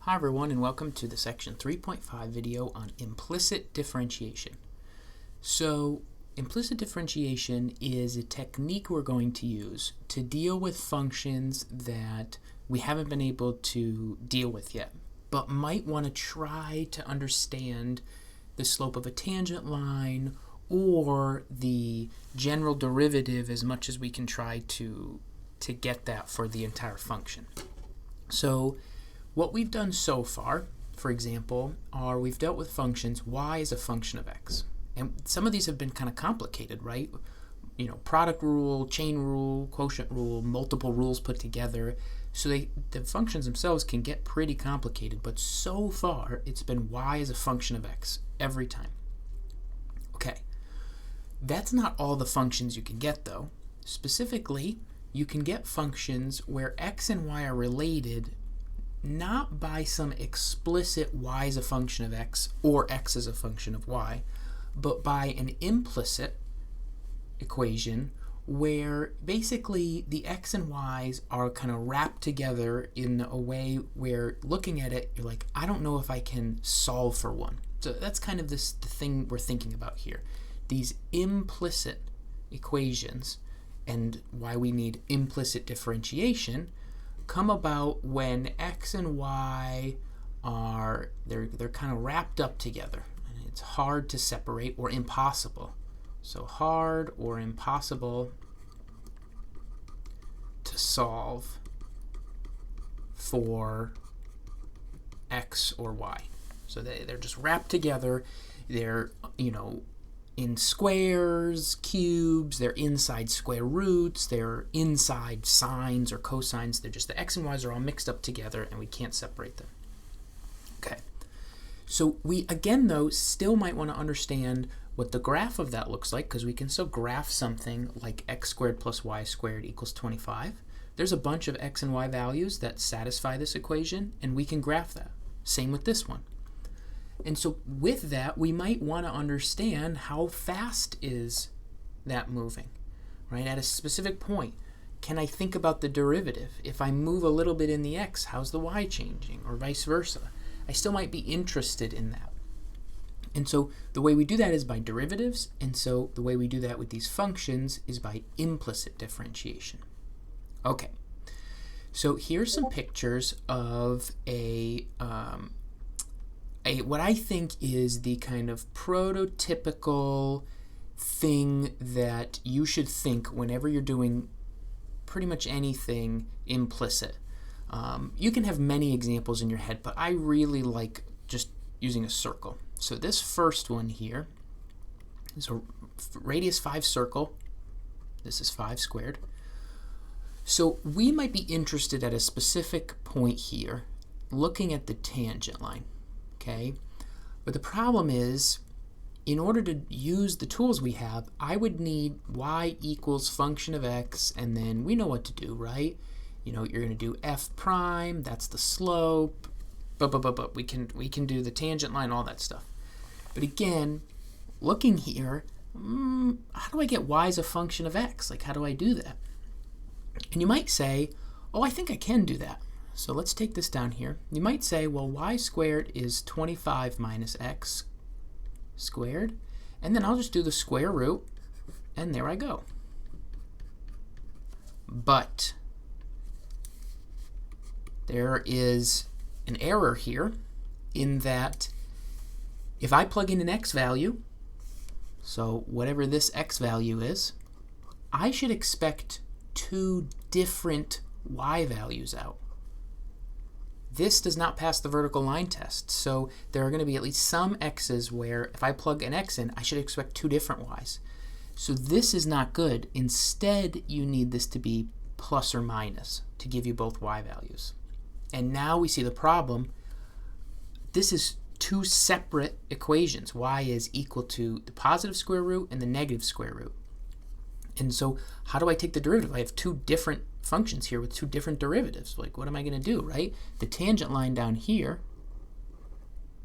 Hi everyone, and welcome to the section 3.5 video on implicit differentiation. So implicit differentiation is a technique we're going to use to deal with functions that we haven't been able to deal with yet, but might want to try to understand the slope of a tangent line or the general derivative as much as we can try to get that for the entire function. So what we've done so far, for example, are we've dealt with functions. Y is a function of x. And some of these have been kind of complicated, right? You know, product rule, chain rule, quotient rule, multiple rules put together. So the functions themselves can get pretty complicated, but so far it's been y as a function of x every time. Okay, that's not all the functions you can get though. Specifically, you can get functions where x and y are related not by some explicit y is a function of x or x is a function of y, but by an implicit equation where basically the x and y's are kind of wrapped together in a way where looking at it, you're like, I don't know if I can solve for one. So that's kind of the thing we're thinking about here. These implicit equations and why we need implicit differentiation come about when x and y are they're kind of wrapped up together. And it's hard to separate or impossible. So hard or impossible to solve for x or y. So they're just wrapped together. They're, you know, in squares, cubes, they're inside square roots, they're inside sines or cosines. They're just the x and y's are all mixed up together and we can't separate them. Okay, so we again though still might want to understand what the graph of that looks like, because we can still graph something like x squared plus y squared equals 25. There's a bunch of x and y values that satisfy this equation and we can graph that. Same with this one. And so with that, we might want to understand how fast is that moving, right? At a specific point, can I think about the derivative? If I move a little bit in the x, how's the y changing, or vice versa? I still might be interested in that. And so the way we do that is by derivatives, and so the way we do that with these functions is by implicit differentiation. Okay, so here's some pictures of what I think is the kind of prototypical thing that you should think whenever you're doing pretty much anything implicit. You can have many examples in your head, but I really like just using a circle. So this first one here is a radius 5 circle. This is 5 squared. So we might be interested at a specific point here looking at the tangent line. Okay, but the problem is, in order to use the tools we have, I would need y equals function of x, and then we know what to do, right? You know, you're going to do f prime, that's the slope, but we can do the tangent line, all that stuff. But again, looking here, how do I get y as a function of x? Like, how do I do that? And you might say, oh, I think I can do that. So let's take this down here. You might say, well, y squared is 25 minus x squared. And then I'll just do the square root, and there I go. But there is an error here in that if I plug in an x value, so whatever this x value is, I should expect two different y values out. This does not pass the vertical line test, so there are going to be at least some x's where if I plug an x in, I should expect two different y's. So this is not good. Instead, you need this to be plus or minus to give you both y values. And now we see the problem. This is two separate equations. Y is equal to the positive square root and the negative square root. And so how do I take the derivative? I have two different functions here with two different derivatives. Like, what am I going to do, right? The tangent line down here,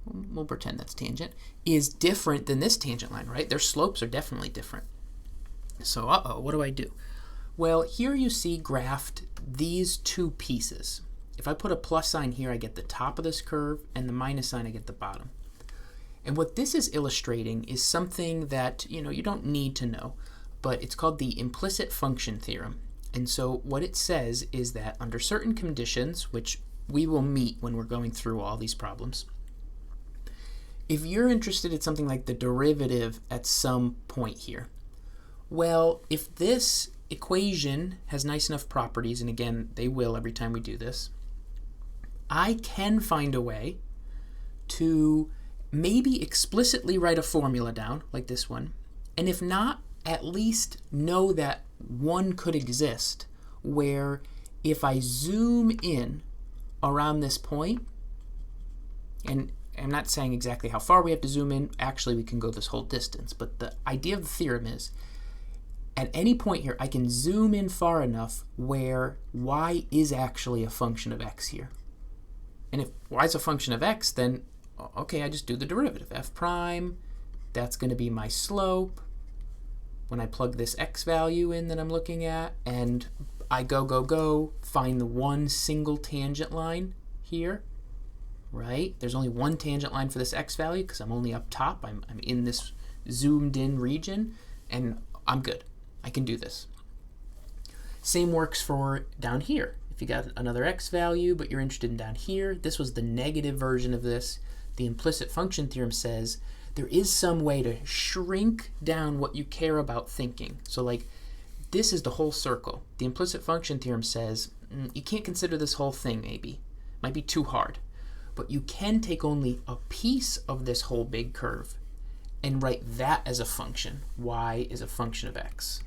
we'll pretend that's tangent, is different than this tangent line, right? Their slopes are definitely different. So, what do I do? Well, here you see graphed these two pieces. If I put a plus sign here, I get the top of this curve, and the minus sign, I get the bottom. And what this is illustrating is something that you don't need to know, but it's called the implicit function theorem. And so what it says is that under certain conditions, which we will meet when we're going through all these problems, if you're interested in something like the derivative at some point here, well, if this equation has nice enough properties, and again, they will every time we do this, I can find a way to maybe explicitly write a formula down, like this one, and if not, at least know that one could exist where if I zoom in around this point, and I'm not saying exactly how far we have to zoom in, actually we can go this whole distance, but the idea of the theorem is at any point here I can zoom in far enough where y is actually a function of x here. And if y is a function of x, then okay, I just do the derivative. F prime, that's going to be my slope when I plug this x value in that I'm looking at, and I go, find the one single tangent line here, right? There's only one tangent line for this x value because I'm only up top. I'm in this zoomed in region, and I'm good. I can do this. Same works for down here. If you got another x value, but you're interested in down here, this was the negative version of this. The implicit function theorem says there is some way to shrink down what you care about thinking. So like this is the whole circle. The implicit function theorem says you can't consider this whole thing maybe. Might be too hard. But you can take only a piece of this whole big curve and write that as a function. Y is a function of x.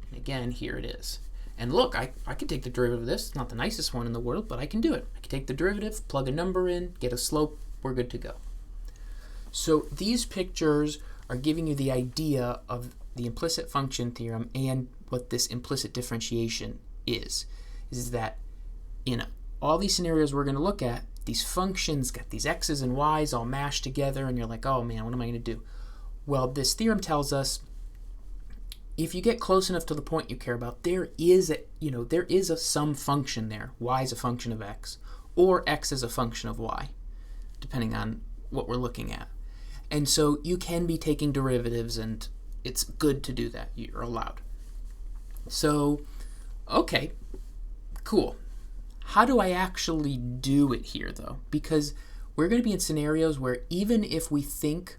And again, here it is. And look, I can take the derivative of this. It's not the nicest one in the world, but I can do it. I can take the derivative, plug a number in, get a slope, we're good to go. So these pictures are giving you the idea of the implicit function theorem and what this implicit differentiation is that in all these scenarios we're going to look at, these functions got these x's and y's all mashed together, and you're like, oh man, what am I going to do? Well, this theorem tells us if you get close enough to the point you care about, there is some function there. Y is a function of x, or x is a function of y, depending on what we're looking at. And so you can be taking derivatives, and it's good to do that. You're allowed. So, okay, cool. How do I actually do it here, though? Because we're going to be in scenarios where even if we think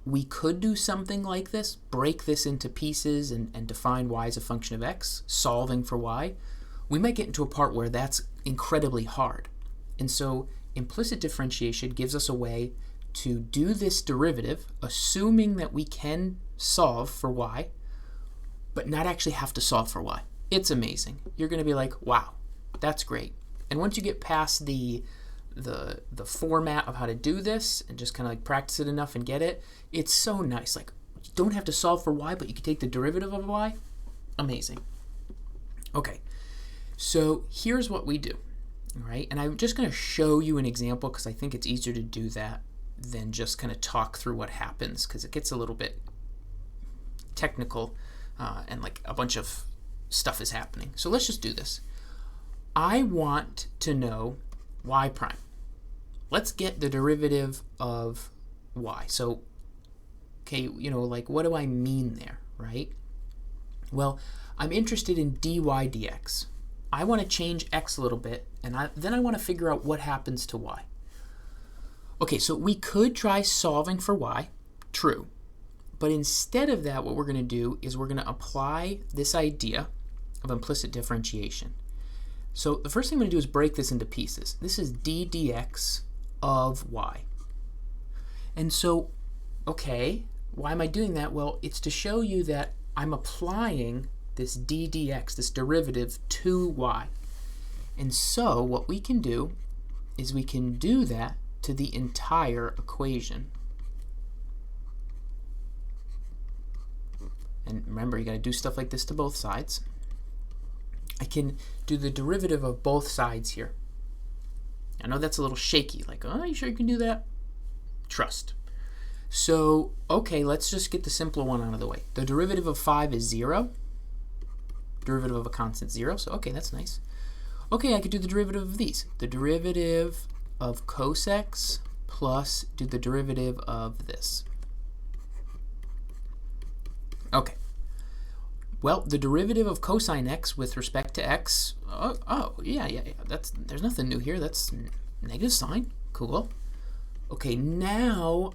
we could do something like this, break this into pieces and define y as a function of x, solving for y, we might get into a part where that's incredibly hard. And so implicit differentiation gives us a way to do this derivative, assuming that we can solve for y, but not actually have to solve for y. It's amazing. You're going to be like, wow, that's great. And once you get past the format of how to do this and just kind of like practice it enough and get it, it's so nice. Like, you don't have to solve for y, but you can take the derivative of y. Amazing. Okay, so here's what we do. All right, and I'm just going to show you an example because I think it's easier to do that than just kind of talk through what happens, because it gets a little bit technical and like a bunch of stuff is happening. So let's just do this. I want to know y prime. Let's get the derivative of y. So, okay, like what do I mean there, right? Well, I'm interested in dy dx. I want to change x a little bit, and then I want to figure out what happens to y. Okay, so we could try solving for y, true. But instead of that, what we're going to do is we're going to apply this idea of implicit differentiation. So the first thing I'm going to do is break this into pieces. This is d dx of y. And so, okay, why am I doing that? Well, it's to show you that I'm applying this d dx, this derivative, to y. And so what we can do is we can do that to the entire equation. And remember, you got to do stuff like this to both sides. I can do the derivative of both sides here. I know that's a little shaky, like, oh, you sure you can do that? Trust. So, okay, let's just get the simpler one out of the way. The derivative of 5 is 0. Derivative of a constant 0, so okay, that's nice. Okay, I could do the derivative of these. The derivative of cos x plus do the derivative of this. Okay. Well, the derivative of cosine x with respect to x, yeah. There's nothing new here. That's negative sine. Cool. Okay, now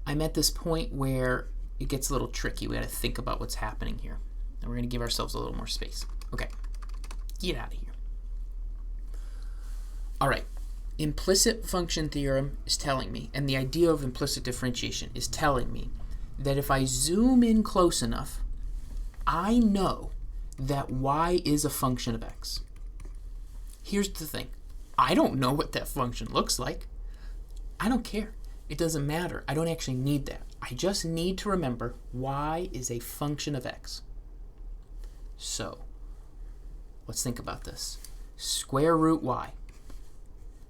I'm at this point where it gets a little tricky. We got to think about what's happening here. And we're going to give ourselves a little more space. Okay, get out of here. All right, implicit function theorem is telling me, and the idea of implicit differentiation is telling me that if I zoom in close enough, I know that y is a function of x. Here's the thing. I don't know what that function looks like. I don't care. It doesn't matter. I don't actually need that. I just need to remember y is a function of x. So, let's think about this. Square root y.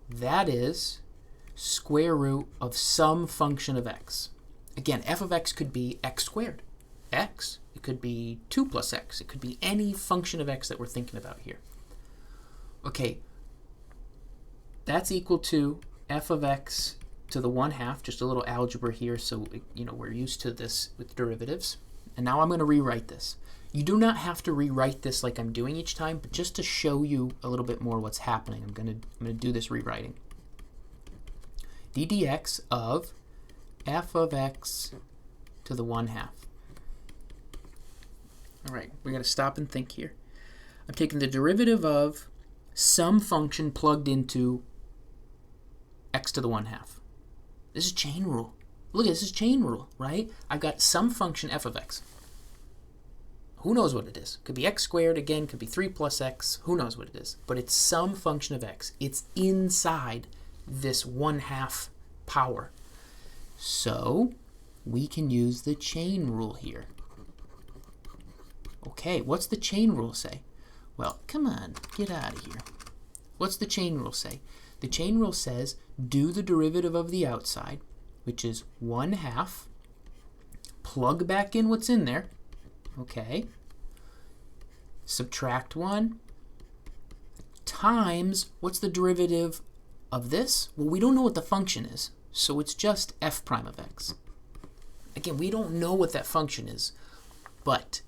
That is square root of some function of x. Again, f of x could be x squared. X. It could be 2 plus x. It could be any function of x that we're thinking about here. Okay, that's equal to f of x to the 1/2, just a little algebra here, so we're used to this with derivatives. And now I'm going to rewrite this. You do not have to rewrite this like I'm doing each time, but just to show you a little bit more what's happening, I'm going to do this rewriting. d dx of f of x to the 1/2. All right, we got to stop and think here. I'm taking the derivative of some function plugged into x to the 1/2. This is chain rule. Look, this is chain rule, right? I've got some function f of x. Who knows what it is? Could be x squared, again, could be 3 plus x. Who knows what it is? But it's some function of x. It's inside this 1/2 power. So we can use the chain rule here. Okay, what's the chain rule say? Well, come on, get out of here. What's the chain rule say? The chain rule says do the derivative of the outside, which is 1/2, plug back in what's in there, okay, subtract 1, times, what's the derivative of this? Well, we don't know what the function is, so it's just f prime of x. Again, we don't know what that function is, but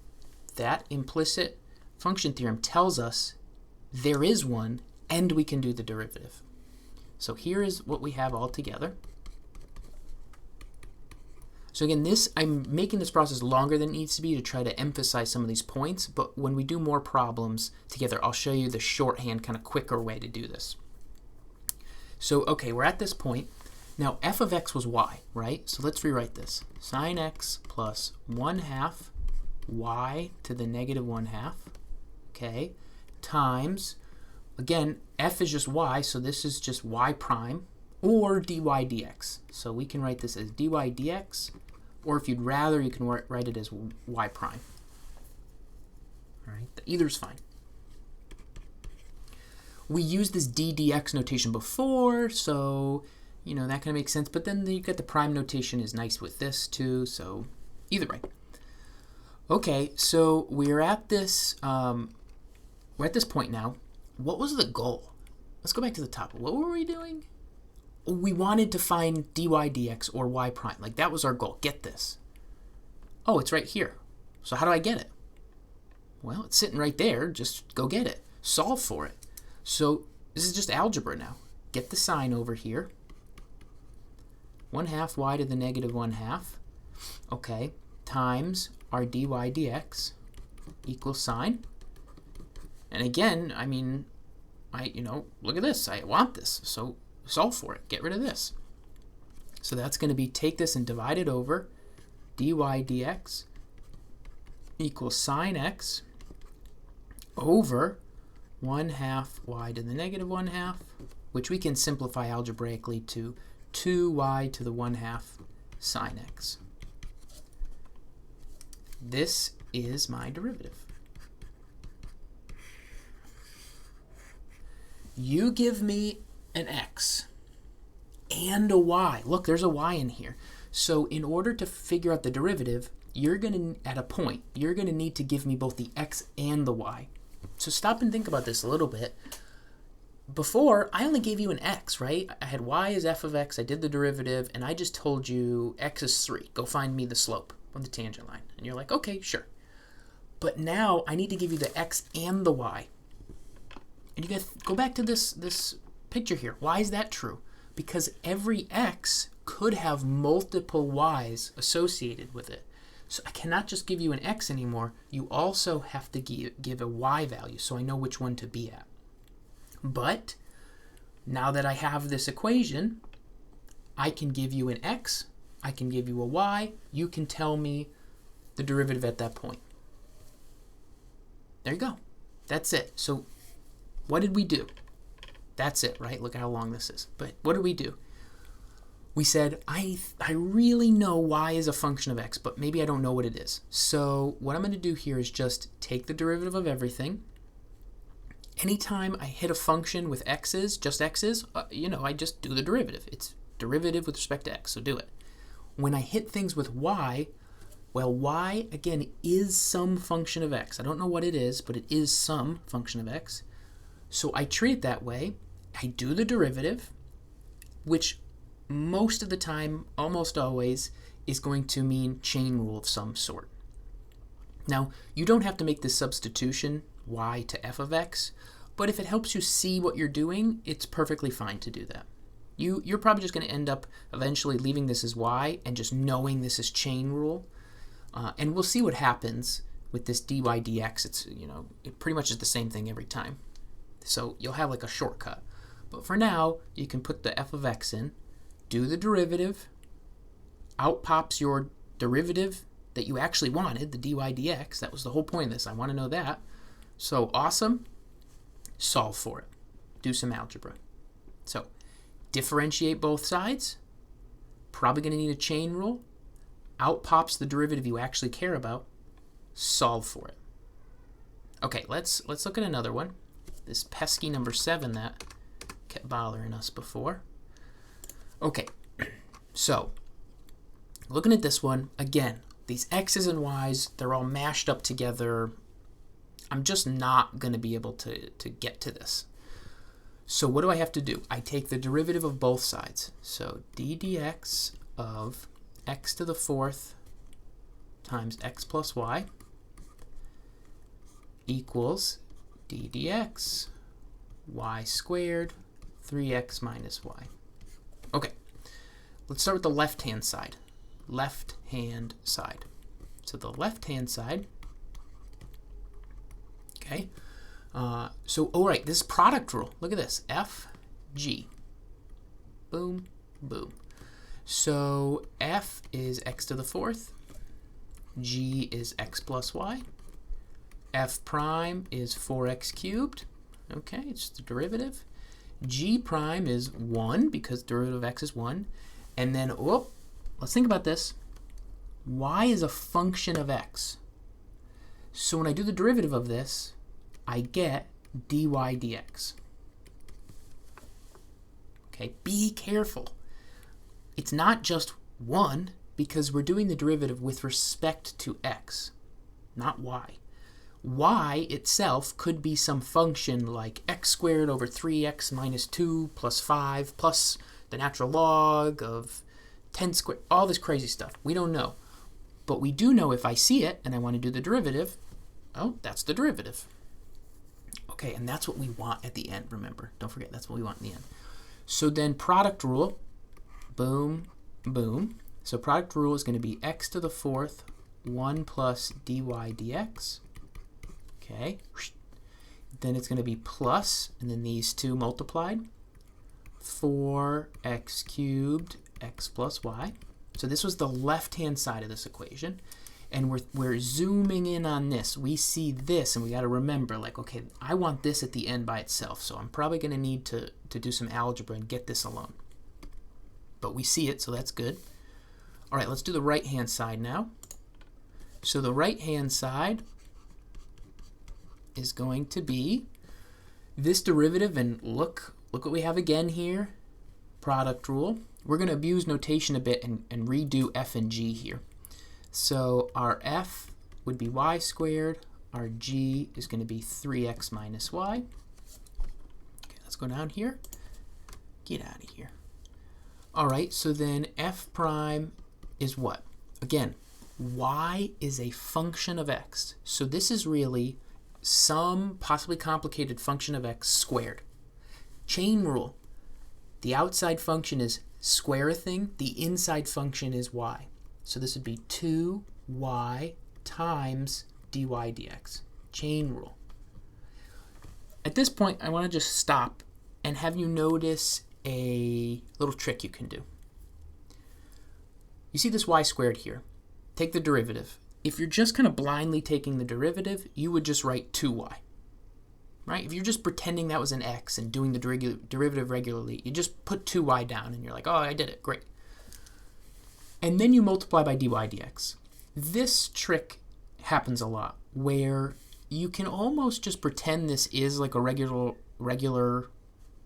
that implicit function theorem tells us there is one, and we can do the derivative. So here is what we have all together. So again, I'm making this process longer than it needs to be to try to emphasize some of these points, but when we do more problems together, I'll show you the shorthand, kind of quicker way to do this. So, okay, we're at this point. Now, f of x was y, right? So let's rewrite this. Sine x plus 1/2 y to the negative 1/2, okay, times, again, f is just y, so this is just y prime, or dy dx. So we can write this as dy dx, or if you'd rather, you can write it as y prime. All right, either's fine. We used this d dx notation before, so that kind of makes sense, but then you get the prime notation is nice with this too, so either way. Okay, so we're at this point now. What was the goal? Let's go back to the top. What were we doing? We wanted to find dy dx or y prime. Like, that was our goal. Get this. Oh, it's right here. So how do I get it? Well, it's sitting right there. Just go get it. Solve for it. So this is just algebra now. Get the sign over here. 1/2 y to the negative 1/2. Okay, times our dy dx equals sign. And again, I mean, look at this. I want this. So solve for it. Get rid of this. So that's going to be take this and divide it over. Dy dx equals sine x over 1/2 y to the negative 1/2, which we can simplify algebraically to 2y to the 1/2 sine x. This is my derivative. You give me an x and a y. Look, there's a y in here. So in order to figure out the derivative, at a point, you're going to need to give me both the x and the y. So stop and think about this a little bit. before, I only gave you an x, right? I had y as f of x, I did the derivative, and I just told you x is 3. Go find me the slope of the tangent line. And you're like, okay, sure. But now I need to give you the x and the y. And you guys go back to this picture here. Why is that true? Because every x could have multiple y's associated with it. So I cannot just give you an x anymore. You also have to give a y value so I know which one to be at. But now that I have this equation, I can give you an x, I can give you a y, you can tell me the derivative at that point. There you go. That's it. So what did we do? That's it, right? Look at how long this is. But what did we do? We said, I really know y is a function of x, but maybe I don't know what it is. So what I'm going to do here is just take the derivative of everything. Anytime I hit a function with x's, just x's, I just do the derivative. It's derivative with respect to x, so do it. When I hit things with y, well, y, again, is some function of x. I don't know what it is, but it is some function of x. So I treat it that way. I do the derivative, which most of the time, almost always, is going to mean chain rule of some sort. Now, you don't have to make this substitution y to f of x, but if it helps you see what you're doing, it's perfectly fine to do that. You're probably just going to end up eventually leaving this as y and just knowing this is chain rule. And we'll see what happens with this dy dx. It pretty much is the same thing every time. So you'll have like a shortcut. But for now, you can put the f of x in, do the derivative, out pops your derivative that you actually wanted, the dy dx. That was the whole point of this. I want to know that. So awesome. Solve for it. Do some algebra. So differentiate both sides. Probably going to need a chain rule. Out pops the derivative you actually care about. Solve for it. Okay, let's look at another one. This pesky number 7 that kept bothering us before. Okay, so looking at this one, again, these x's and y's, they're all mashed up together. I'm just not going to be able to get to this. So what do I have to do? I take the derivative of both sides. So d dx of x to the 4th times x plus y equals d dx y squared 3x minus y. Okay, let's start with the left-hand side. Left-hand side. So the left-hand side, okay, all right, this product rule. Look at this, f, g. Boom, boom. So f is x to the 4th, g is x plus y, f prime is 4x cubed. Okay, it's the derivative. G prime is 1 because derivative of x is 1. And then, let's think about this. Y is a function of x. So when I do the derivative of this, I get dy dx. Okay, be careful. It's not just 1 because we're doing the derivative with respect to x, not y. Y itself could be some function like x squared over 3x minus 2 plus 5 plus the natural log of 10 squared, all this crazy stuff. We don't know. But we do know if I see it and I want to do the derivative, that's the derivative. Okay, and that's what we want at the end, remember. Don't forget, that's what we want in the end. So then product rule, boom, boom. So product rule is going to be x to the 4th, 1 plus dy dx. Okay, then it's going to be plus, and then these two multiplied, 4x cubed x plus y. So this was the left-hand side of this equation, and we're zooming in on this. We see this, and we got to remember, like, okay, I want this at the end by itself, so I'm probably going to need to do some algebra and get this alone. But we see it, so that's good. All right, let's do the right-hand side now. So the right-hand side is going to be this derivative, and look what we have again here, product rule. We're going to abuse notation a bit and redo f and g here. So our f would be y squared, our g is going to be 3x minus y. Okay, that's Let's go down here. Get out of here. All right, so then f prime is what? Again, y is a function of x. So this is really some possibly complicated function of x squared. Chain rule. The outside function is square a thing. The inside function is y. So this would be 2y times dy dx. Chain rule. At this point, I want to just stop and have you notice a little trick you can do. You see this y squared here. Take the derivative. If you're just kind of blindly taking the derivative, you would just write 2y. Right? If you're just pretending that was an x and doing the derivative regularly, you just put 2y down and you're like, oh, I did it, great. And then you multiply by dy dx. This trick happens a lot where you can almost just pretend this is like a regular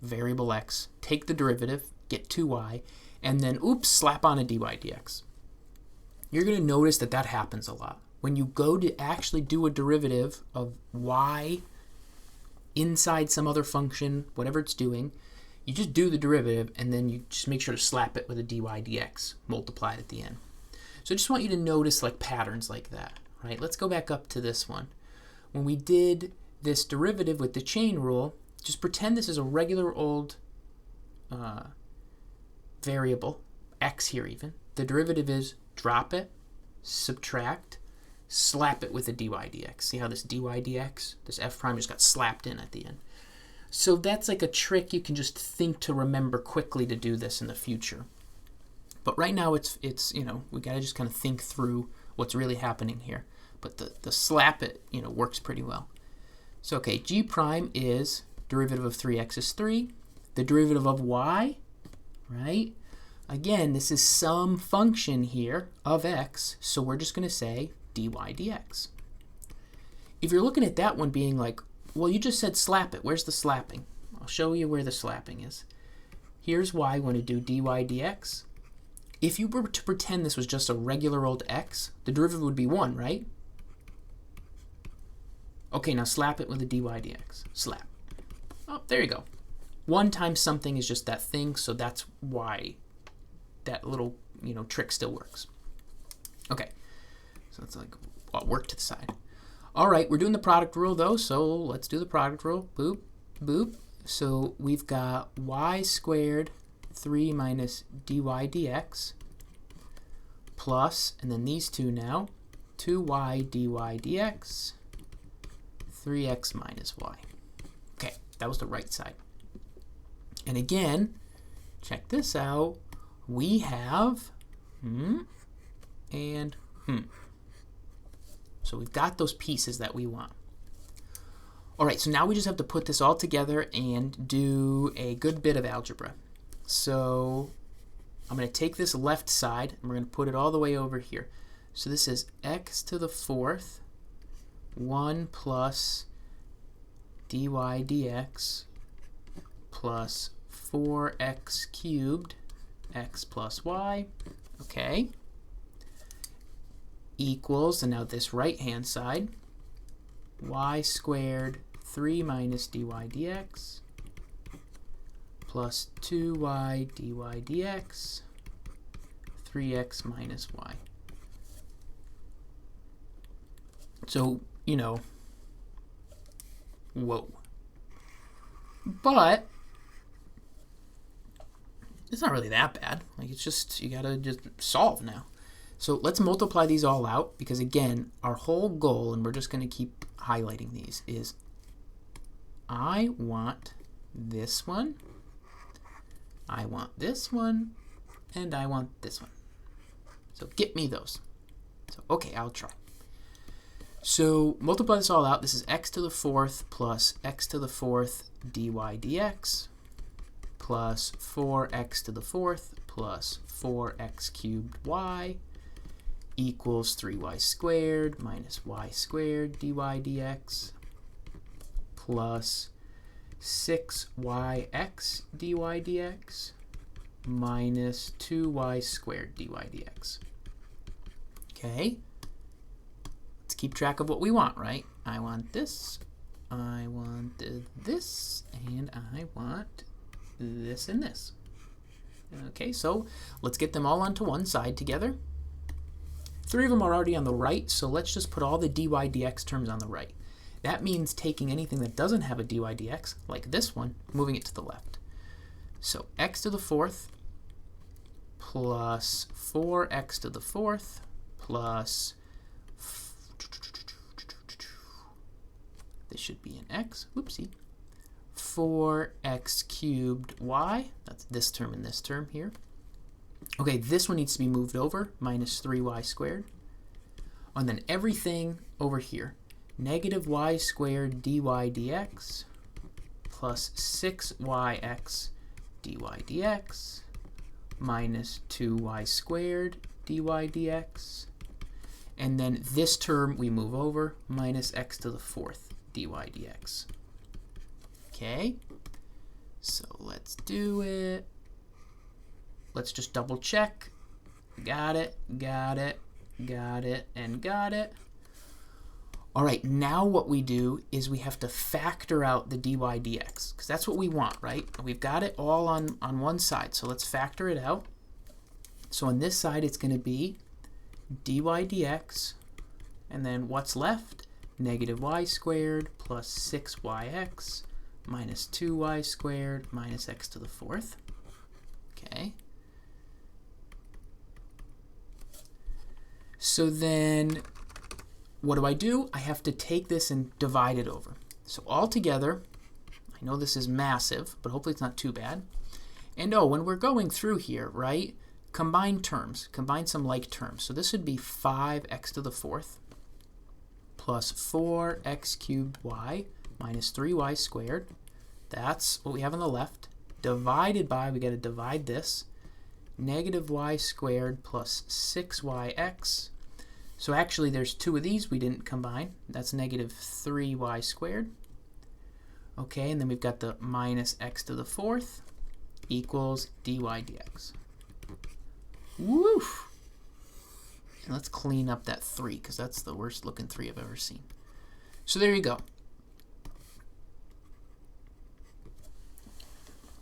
variable x, take the derivative, get 2y, and then oops, slap on a dy dx. You're going to notice that that happens a lot. When you go to actually do a derivative of y inside some other function, whatever it's doing, you just do the derivative and then you just make sure to slap it with a dy dx, multiplied at the end. So I just want you to notice like patterns like that, right? Let's go back up to this one. When we did this derivative with the chain rule, just pretend this is a regular old variable, x here even. The derivative is drop it, subtract, slap it with a dy dx. See how this dy dx, this f prime just got slapped in at the end. So that's like a trick you can just think to remember quickly to do this in the future. But right now it's you know, we got to just kind of think through what's really happening here. But the slap it, you know, works pretty well. So okay, g prime is derivative of 3x is 3. The derivative of y, right? Again, this is some function here of x, so we're just going to say dy dx. If you're looking at that one being like, well, you just said slap it. Where's the slapping? I'll show you where the slapping is. Here's why I want to do dy dx. If you were to pretend this was just a regular old x, the derivative would be 1, right? Okay, now slap it with a dy dx. Slap. Oh, there you go. 1 times something is just that thing, so that's why that little, you know, trick still works. Okay, so it's like work to the side. All right, we're doing the product rule though, so let's do the product rule. Boop, boop. So we've got y squared 3 minus dy dx plus, and then these two now, 2y dy dx, 3x minus y. Okay, that was the right side. And again, check this out. We have and So we've got those pieces that we want. All right, so now we just have to put this all together and do a good bit of algebra. So I'm going to take this left side and we're going to put it all the way over here. So this is x to the 4th 1 plus dy dx plus 4x cubed x plus y, okay, equals, and now this right hand side, y squared 3 minus dy dx plus 2y dy dx 3x minus y. So, you know, whoa. But it's not really that bad. Like, it's just, you gotta just solve now. So let's multiply these all out, because again, our whole goal, and we're just gonna keep highlighting these, is I want this one, I want this one, and I want this one. So get me those. So, okay, I'll try. So multiply this all out. This is x to the 4th plus x to the 4th dy dx plus 4x to the 4th plus 4x cubed y equals 3y squared minus y squared dy dx plus 6yx dy dx minus 2y squared dy dx. Okay, let's keep track of what we want, right? I want this, I want this, and I want this and this. Okay, so let's get them all onto one side together. 3 of them are already on the right, so let's just put all the dy dx terms on the right. That means taking anything that doesn't have a dy dx, like this one, moving it to the left. So x to the 4th plus 4x to the 4th plus, this should be an x, whoopsie, 4x cubed y, that's this term and this term here. Okay, this one needs to be moved over, minus 3y squared. And then everything over here, negative y squared dy dx plus 6yx dy dx minus 2y squared dy dx. And then this term we move over, minus x to the 4th dy dx. Okay, so let's do it. Let's just double check. Got it, got it, got it, and got it. All right, now what we do is we have to factor out the dy dx, because that's what we want, right? We've got it all on one side, so let's factor it out. So on this side, it's going to be dy dx, and then what's left? Negative y squared plus 6yx minus 2y squared minus x to the 4th. Okay. So then what do? I have to take this and divide it over. So all together, I know this is massive, but hopefully it's not too bad. And oh, when we're going through here, right, combine terms, combine some like terms. So this would be 5x to the 4th plus 4x cubed y minus 3y squared. That's what we have on the left. Divided by, we got to divide this, negative y squared plus 6yx. So actually there's 2 of these we didn't combine. That's negative 3y squared. Okay, and then we've got the minus x to the 4th equals dy dx. Woof! And let's clean up that 3, because that's the worst looking 3 I've ever seen. So there you go.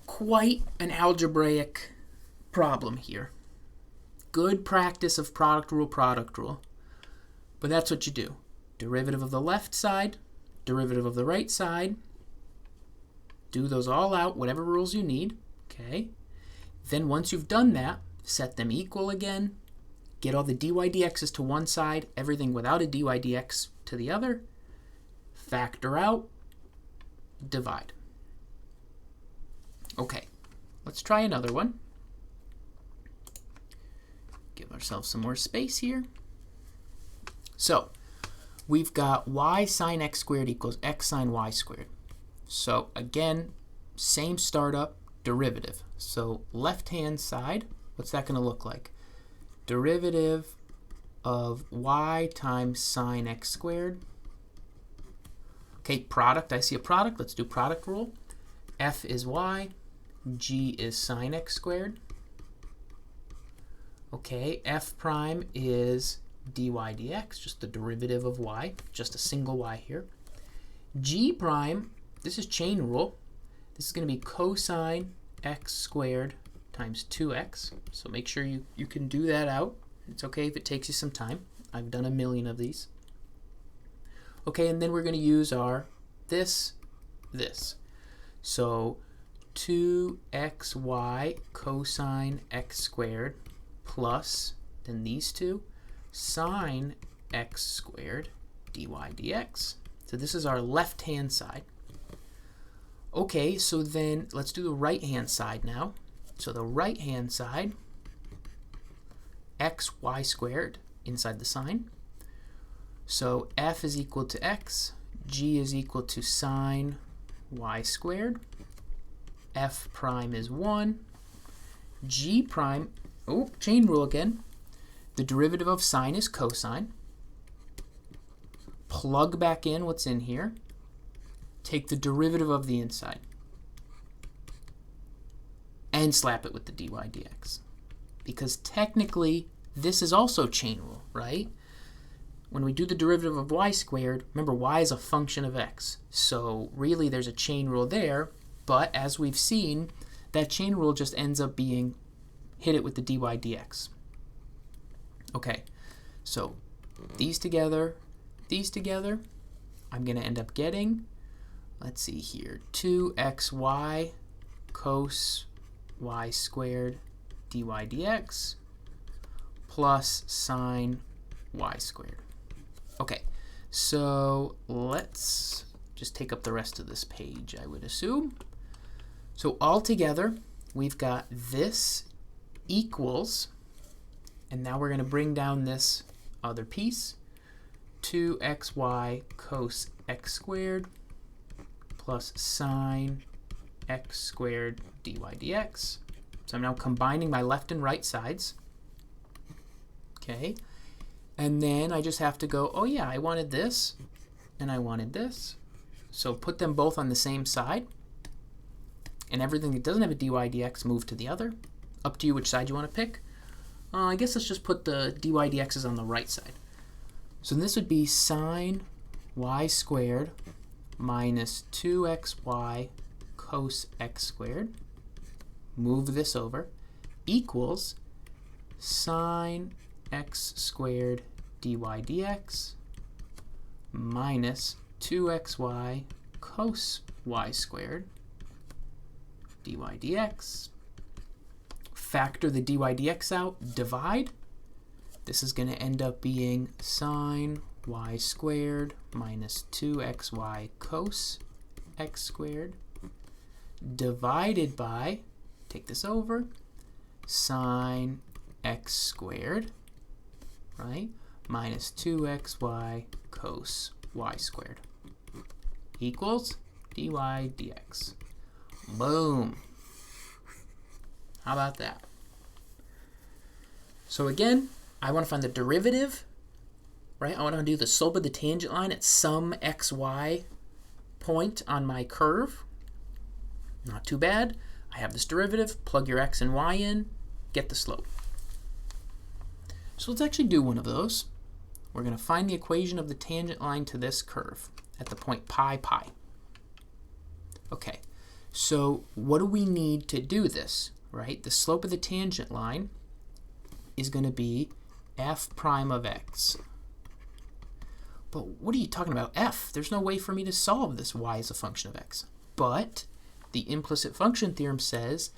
Quite an algebraic problem here. Good practice of product rule. But that's what you do. Derivative of the left side, derivative of the right side. Do those all out, whatever rules you need. Okay. Then once you've done that, set them equal again. Get all the dy dx's to one side, everything without a dy dx to the other. Factor out, divide. Okay, let's try another one. Give ourselves some more space here. So, we've got y sine x squared equals x sine y squared. So again, same startup, derivative. So left-hand side, what's that going to look like? Derivative of y times sine x squared. Okay, product, I see a product. Let's do product rule. F is y, g is sine x squared. Okay, f prime is dy dx, just the derivative of y, just a single y here. G prime, this is chain rule. This is going to be cosine x squared times 2x. So make sure you can do that out. It's okay if it takes you some time. I've done a million of these. Okay, and then we're going to use our this. So 2xy cosine x squared plus, then these two, sine x squared dy dx. So this is our left-hand side. Okay, so then let's do the right-hand side now. So the right-hand side, xy squared inside the sine. So f is equal to x, g is equal to sine y squared. F prime is 1. G prime, oh, chain rule again. The derivative of sine is cosine. Plug back in what's in here. Take the derivative of the inside. And slap it with the dy dx. Because technically, this is also chain rule, right? when we do the derivative of y squared, remember y is a function of x. So really there's a chain rule there, but as we've seen, that chain rule just ends up being hit it with the dy dx. Okay, so these together, I'm going to end up getting, let's see here, 2xy cos y squared dy dx plus sine y squared. Okay, so let's just take up the rest of this page, I would assume. So all together, we've got this equals, and now we're going to bring down this other piece, 2xy cos x squared plus sine x squared dy dx. So I'm now combining my left and right sides. Okay, and then I just have to go, oh yeah, I wanted this, and I wanted this. So put them both on the same side, and everything that doesn't have a dy dx move to the other. Up to you which side you want to pick. I guess let's just put the dy dx's on the right side. So this would be sine y squared minus 2xy cos x squared. Move this over, equals sine x squared dy dx minus 2xy cos y squared dy dx. Factor the dy dx out, divide. This is going to end up being sine y squared minus 2xy cos x squared divided by, take this over, sine x squared, right, minus 2xy cos y squared equals dy dx. Boom. How about that? So again, I want to find the derivative, right? I want to do the slope of the tangent line at some xy point on my curve. Not too bad. I have this derivative, plug your x and y in, get the slope. So let's actually do one of those. We're going to find the equation of the tangent line to this curve at the point pi pi. Okay, so what do we need to do this, right? The slope of the tangent line is going to be f prime of x. But what are you talking about, f? There's no way for me to solve this y as a function of x. But the implicit function theorem says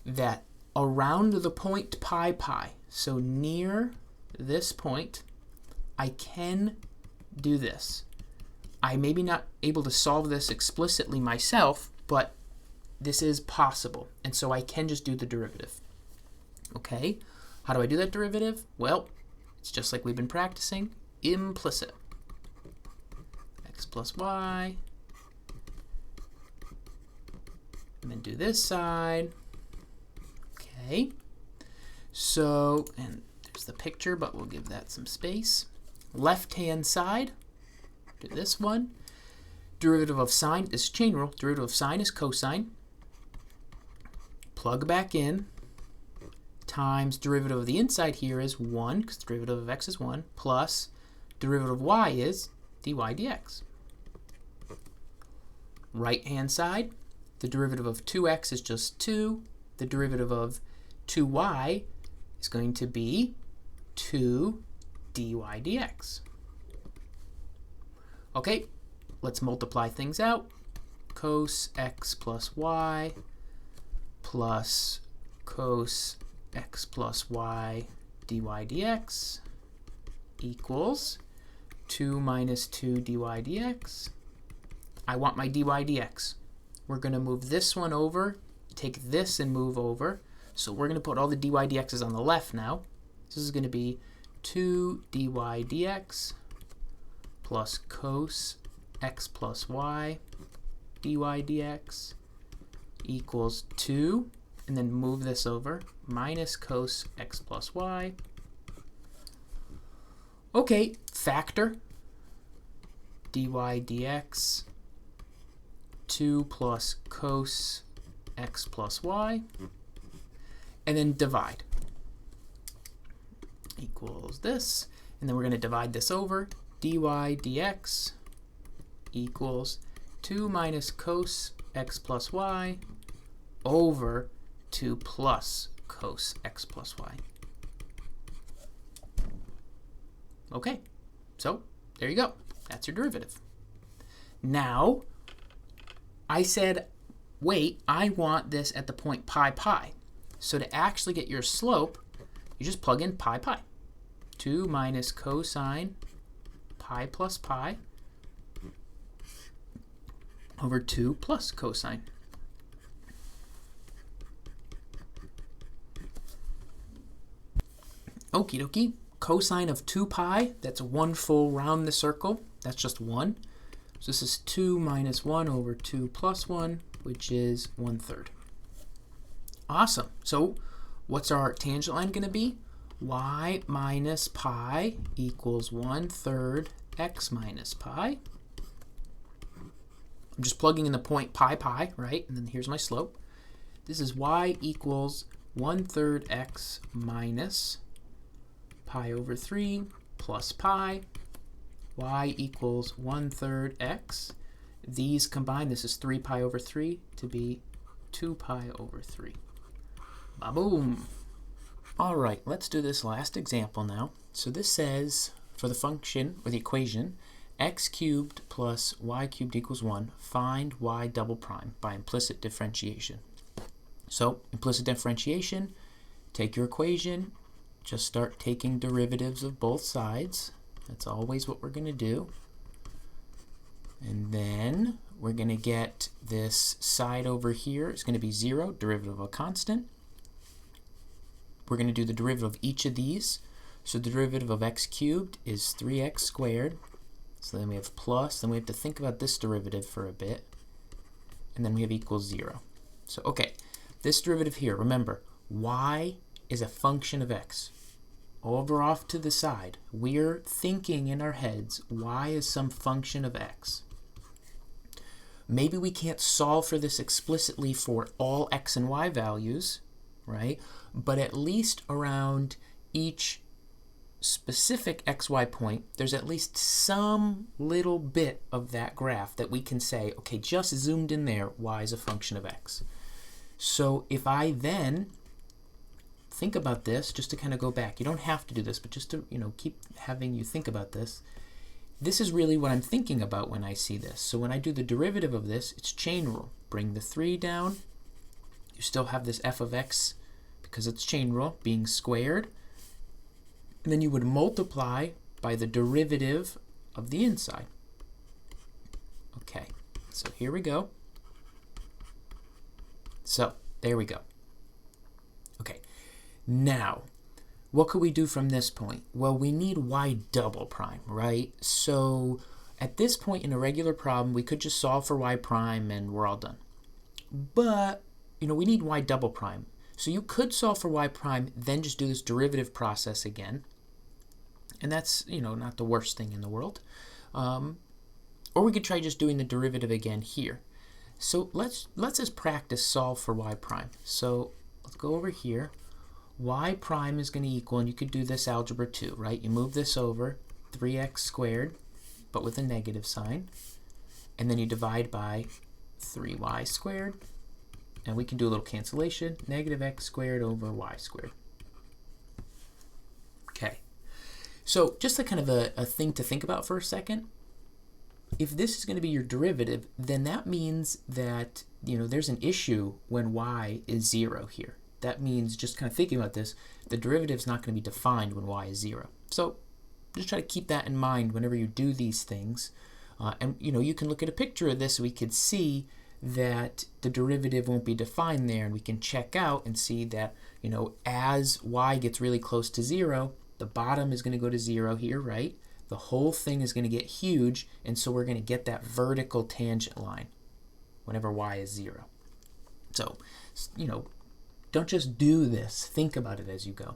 that around the point pi pi, so near this point, I can do this. I may be not able to solve this explicitly myself, but this is possible, and so I can just do the derivative. Okay, how do I do that derivative? Well, it's just like we've been practicing, implicit. X plus y, and then do this side. Okay, so, and there's the picture, but we'll give that some space. Left-hand side, do this one. Derivative of sine, this is chain rule, derivative of sine is cosine. Plug back in, times derivative of the inside here is 1, because the derivative of x is 1, plus derivative of y is dy dx. Right-hand side, the derivative of 2x is just 2. The derivative of 2y is going to be 2 dy dx. Okay, let's multiply things out. Cos x plus y plus cos x plus y dy dx equals 2 minus 2 dy dx. I want my dy dx. We're going to move this one over, take this and move over. So we're going to put all the dy dx's on the left now. This is going to be 2 dy dx plus cos x plus y dy dx equals 2, and then move this over, minus cos x plus y. Okay, factor dy dx 2 plus cos x plus y, and then divide. Equals this, And then we're going to divide this over. dy dx equals 2 minus cos x plus y over 2 plus cos x plus y. Okay, so there you go. That's your derivative. Now, I said, wait, I want this at the point pi pi. So to actually get your slope, you just plug in pi pi. 2 minus cosine pi plus pi over 2 plus cosine. Okie dokie. Cosine of 2 pi, that's 1 full round the circle. That's just 1. So this is 2 minus 1 over 2 plus 1, which is 1/3. Awesome. So what's our tangent line going to be? Y minus pi equals 1/3 x minus pi. I'm just plugging in the point pi pi, right? And then here's my slope. This is y equals 1/3 x minus pi over 3 plus pi. Y equals 1/3 x. These combine, this is 3 pi over 3 to be 2 pi over 3. Ba-boom. All right, let's do this last example now. So this says, for the function, or the equation, x cubed plus y cubed equals 1, find y double prime by implicit differentiation. So, implicit differentiation, take your equation, just start taking derivatives of both sides. That's always what we're going to do. And then we're going to get this side over here. It's going to be 0, derivative of a constant. We're going to do the derivative of each of these. So the derivative of x cubed is 3x squared. So then we have plus. Then we have to think about this derivative for a bit. And then we have equals 0. So, okay, this derivative here, remember, y is a function of x. Over off to the side, we're thinking in our heads, y is some function of x. Maybe we can't solve for this explicitly for all x and y values, right? But at least around each specific xy point, there's at least some little bit of that graph that we can say, okay, just zoomed in there, y is a function of x. So if I then think about this, just to kind of go back, you don't have to do this, but just to keep having you think about this, this is really what I'm thinking about when I see this. So when I do the derivative of this, it's chain rule. Bring the 3 down. You still have this f of x, because it's chain rule, being squared. And then you would multiply by the derivative of the inside. Okay, so here we go. So there we go. Okay, now what could we do from this point? Well, we need y double prime, right? So at this point in a regular problem, we could just solve for y prime and we're all done. But we need y double prime. So you could solve for y prime, then just do this derivative process again. And that's, not the worst thing in the world. Or we could try just doing the derivative again here. So let's as practice solve for y prime. So let's go over here. Y prime is going to equal, and you could do this algebra too, right? You move this over, 3x squared, but with a negative sign. And then you divide by 3y squared. And we can do a little cancellation, negative x squared over y squared. Okay. So just a kind of a thing to think about for a second. If this is going to be your derivative, then that means that there's an issue when y is 0 here. That means, just kind of thinking about this, the derivative is not going to be defined when y is 0. So just try to keep that in mind whenever you do these things. And you can look at a picture of this, so we could see that the derivative won't be defined there, and we can check out and see that as y gets really close to 0, the bottom is going to go to 0 here, right? The whole thing is going to get huge, and so we're going to get that vertical tangent line whenever y is 0. So, don't just do this. Think about it as you go.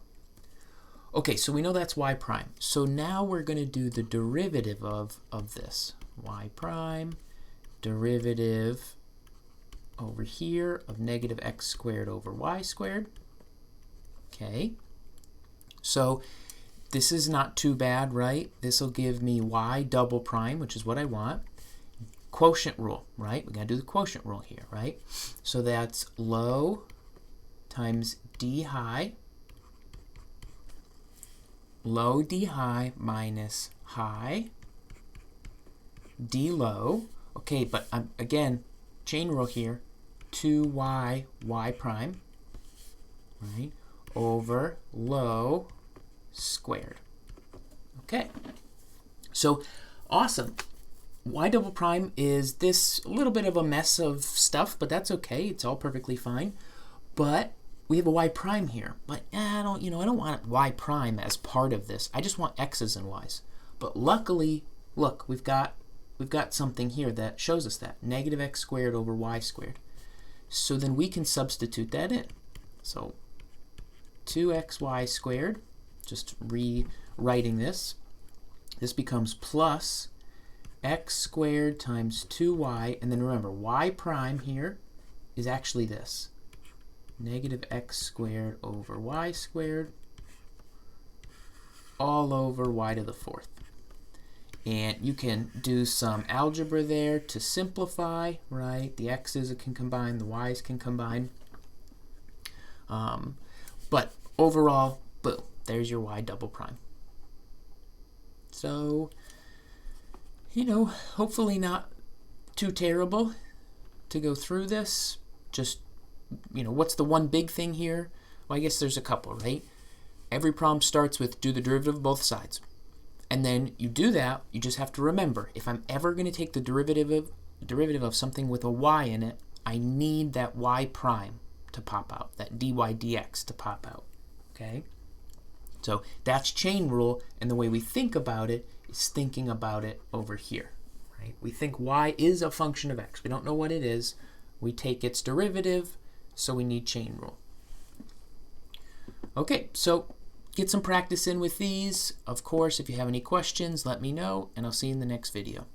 Okay, so we know that's y prime. So now we're going to do the derivative of this. Y prime, derivative over here of negative x squared over y squared. Okay, so this is not too bad, right? This will give me y double prime, which is what I want. Quotient rule, right? We got to do the quotient rule here, right? So that's low times d high, low d high minus high d low. Okay, but again, chain rule here, 2y y prime, right, over low squared. Okay, so awesome. Y double prime is this little bit of a mess of stuff, but that's okay. It's all perfectly fine. But we have a y prime here. But I don't want y prime as part of this. I just want x's and y's. But luckily, look, we've got something here that shows us that. Negative x squared over y squared. So then we can substitute that in. So 2xy squared, just rewriting this, this becomes plus x squared times 2y, and then remember, y prime here is actually this, negative x squared over y squared all over y to the fourth. And you can do some algebra there to simplify, right? The x's can combine, the y's can combine. But overall, boom, there's your y double prime. So, hopefully not too terrible to go through this. Just, what's the one big thing here? Well, I guess there's a couple, right? Every problem starts with do the derivative of both sides. And then you do that, you just have to remember, if I'm ever going to take the derivative of something with a y in it, I need that y prime to pop out, that dy dx to pop out, okay? So that's chain rule, and the way we think about it is thinking about it over here, right? We think y is a function of x. We don't know what it is. We take its derivative, so we need chain rule. Okay, so get some practice in with these. Of course, if you have any questions, let me know, and I'll see you in the next video.